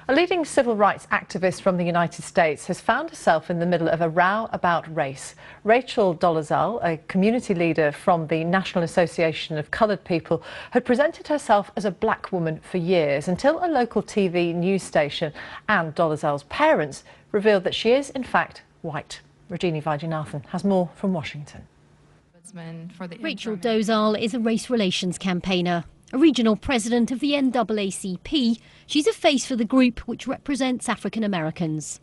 A leading civil rights activist from the United States has found herself in the middle of a row about race. Rachel Dolezal, a community leader from the National Association of Coloured People, had presented herself as a black woman for years until a local TV news station and Dolezal's parents revealed that she is, in fact, white. Regina Vaidyanathan has more from Washington. Rachel Dolezal is a race relations campaigner. A regional president of the NAACP, she's a face for the group which represents African Americans.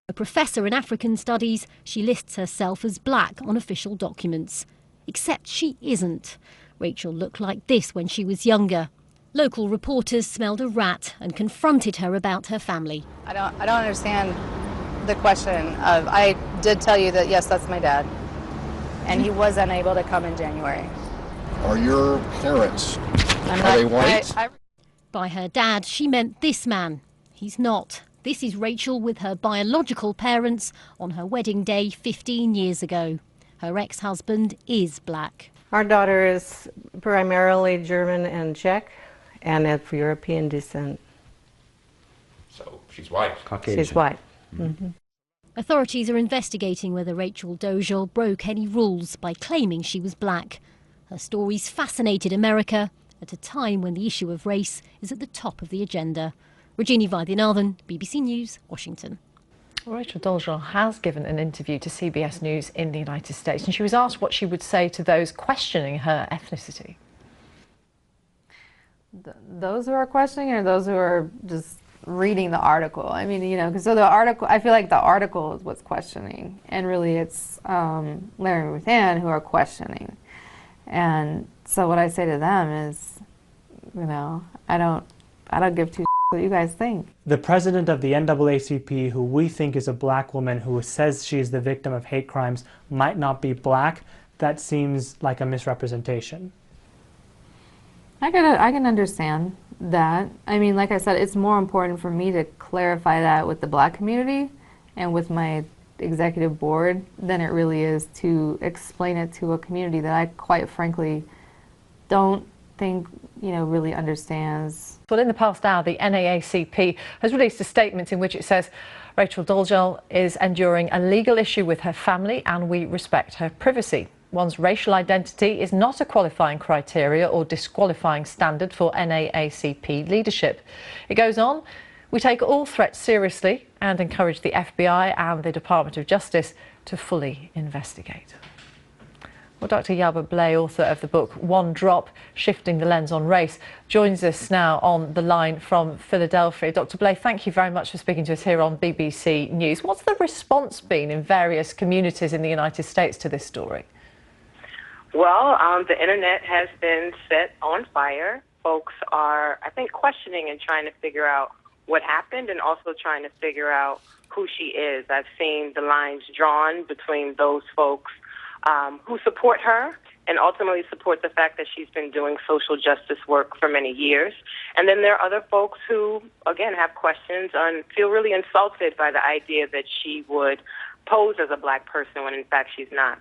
A professor in African studies, she lists herself as black on official documents. Except she isn't. Rachel looked like this when she was younger. Local reporters smelled a rat and confronted her about her family. I don't understand the question of, I did tell you that, yes, that's my dad. And he was unable to come in January. Are your parents, are they white? By her dad, she meant this man. He's not. This is Rachel with her biological parents on her wedding day 15 years ago. Her ex-husband is black. Our daughter is primarily German and Czech and of European descent. So she's white. Caucasian. She's white. Mm-hmm. Authorities are investigating whether Rachel Dolezal broke any rules by claiming she was black. Her stories fascinated America at a time when the issue of race is at the top of the agenda. Regina Vaidyanathan, BBC News, Washington. Rachel Dolezal has given an interview to CBS News in the United States, and she was asked what she would say to those questioning her ethnicity. Those who are questioning, or those who are just reading the article? I mean, you know, because so the article, I feel like the article is what's questioning, and really it's Larry and Ruth Ann who are questioning. And so what I say to them is, you know, I don't give two what you guys think. The president of the NAACP, who we think is a black woman who says she is the victim of hate crimes, might not be black. That seems like a misrepresentation. I can understand that. I mean, like I said, it's more important for me to clarify that with the black community and with my executive board than it really is to explain it to a community that I quite frankly don't think, you know, really understands. Well, in the past hour, the NAACP has released a statement in which it says Rachel Dolezal is enduring a legal issue with her family and we respect her privacy. One's racial identity is not a qualifying criteria or disqualifying standard for NAACP leadership. It goes on, we take all threats seriously and encourage the FBI and the Department of Justice to fully investigate. Well, Dr. Yaba Blay, author of the book One Drop, Shifting the Lens on Race, joins us now on the line from Philadelphia. Dr. Blay, thank you very much for speaking to us here on BBC News. What's the response been in various communities in the United States to this story? Well, the internet has been set on fire. Folks are, I think, questioning and trying to figure out what happened and also trying to figure out who she is. I've seen the lines drawn between those folks who support her and ultimately support the fact that she's been doing social justice work for many years. And then there are other folks who, again, have questions and feel really insulted by the idea that she would pose as a black person when in fact she's not.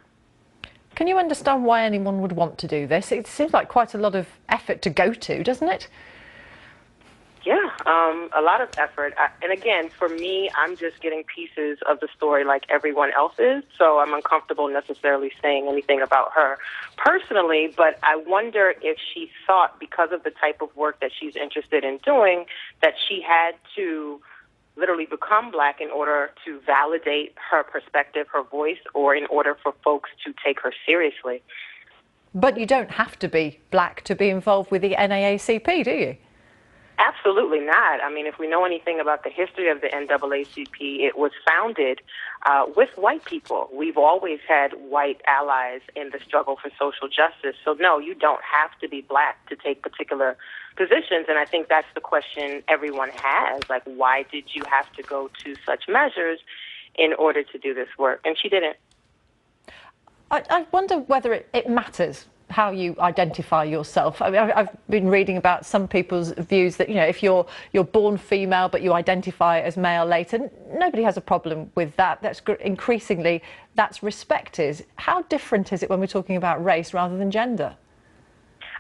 Can you understand why anyone would want to do this? It seems like quite a lot of effort to go to, doesn't it? Yeah, a lot of effort. And again, for me, I'm just getting pieces of the story like everyone else is, so I'm uncomfortable necessarily saying anything about her personally, but I wonder if she thought, because of the type of work that she's interested in doing, that she had to literally become black in order to validate her perspective, her voice, or in order for folks to take her seriously. But you don't have to be black to be involved with the NAACP, do you? Absolutely not. I mean, if we know anything about the history of the NAACP, it was founded with white people. We've always had white allies in the struggle for social justice. So no, you don't have to be black to take particular positions. And I think that's the question everyone has. Like, why did you have to go to such measures in order to do this work? And she didn't. I wonder whether it matters how you identify yourself. I mean, I've been reading about some people's views that, you know, if you're born female but you identify as male later, nobody has a problem with that. That's increasingly that's respected. How different is it when we're talking about race rather than gender?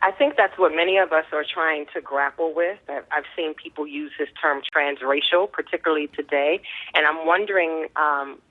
I think that's what many of us are trying to grapple with. I've seen people use this term transracial, particularly today, and I'm wondering,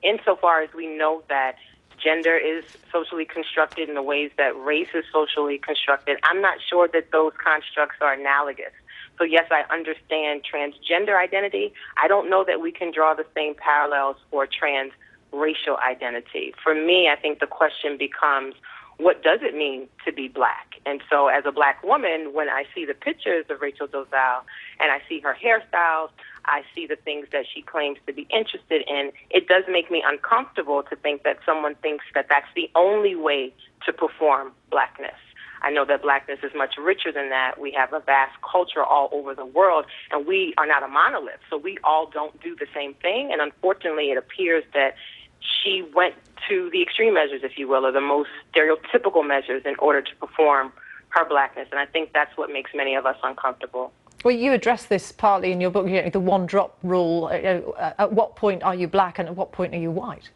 insofar as we know that gender is socially constructed in the ways that race is socially constructed, I'm not sure that those constructs are analogous. So yes, I understand transgender identity. I don't know that we can draw the same parallels for transracial identity. For me, I think the question becomes, what does it mean to be black? And so as a black woman, when I see the pictures of Rachel Dolezal and I see her hairstyles, I see the things that she claims to be interested in, it does make me uncomfortable to think that someone thinks that that's the only way to perform blackness. I know that blackness is much richer than that. We have a vast culture all over the world, and we are not a monolith, so we all don't do the same thing. And unfortunately, it appears that she went to the extreme measures, if you will, or the most stereotypical measures in order to perform her blackness. And I think that's what makes many of us uncomfortable. Well, you address this partly in your book, the one-drop rule. At what point are you black and at what point are you white?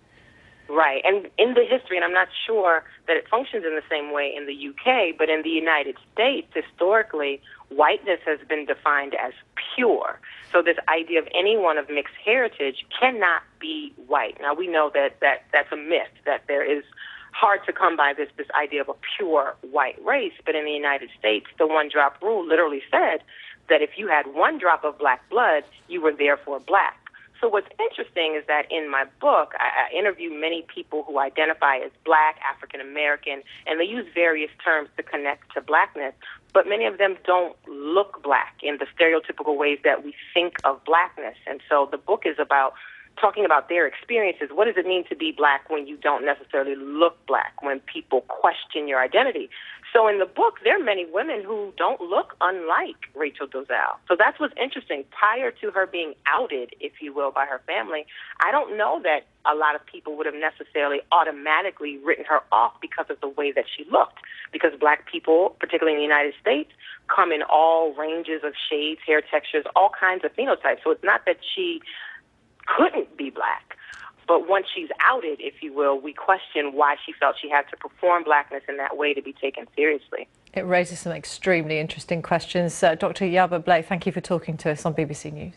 Right. And in the history, and I'm not sure that it functions in the same way in the UK, but in the United States, historically, whiteness has been defined as pure. So this idea of anyone of mixed heritage cannot be white. Now, we know that that's a myth, that there is hard to come by this idea of a pure white race. But in the United States, the one-drop rule literally said that if you had one drop of black blood, you were therefore black. So what's interesting is that in my book, I interview many people who identify as black, African American, and they use various terms to connect to blackness, but many of them don't look black in the stereotypical ways that we think of blackness. And so the book is about talking about their experiences. What does it mean to be black when you don't necessarily look black, when people question your identity? So in the book, there are many women who don't look unlike Rachel Dolezal. So that's what's interesting. Prior to her being outed, if you will, by her family, I don't know that a lot of people would have necessarily automatically written her off because of the way that she looked. Because black people, particularly in the United States, come in all ranges of shades, hair textures, all kinds of phenotypes. So it's not that she couldn't be black. But once she's outed, if you will, we question why she felt she had to perform blackness in that way to be taken seriously. It raises some extremely interesting questions. Dr. Yaba Blake, thank you for talking to us on BBC News.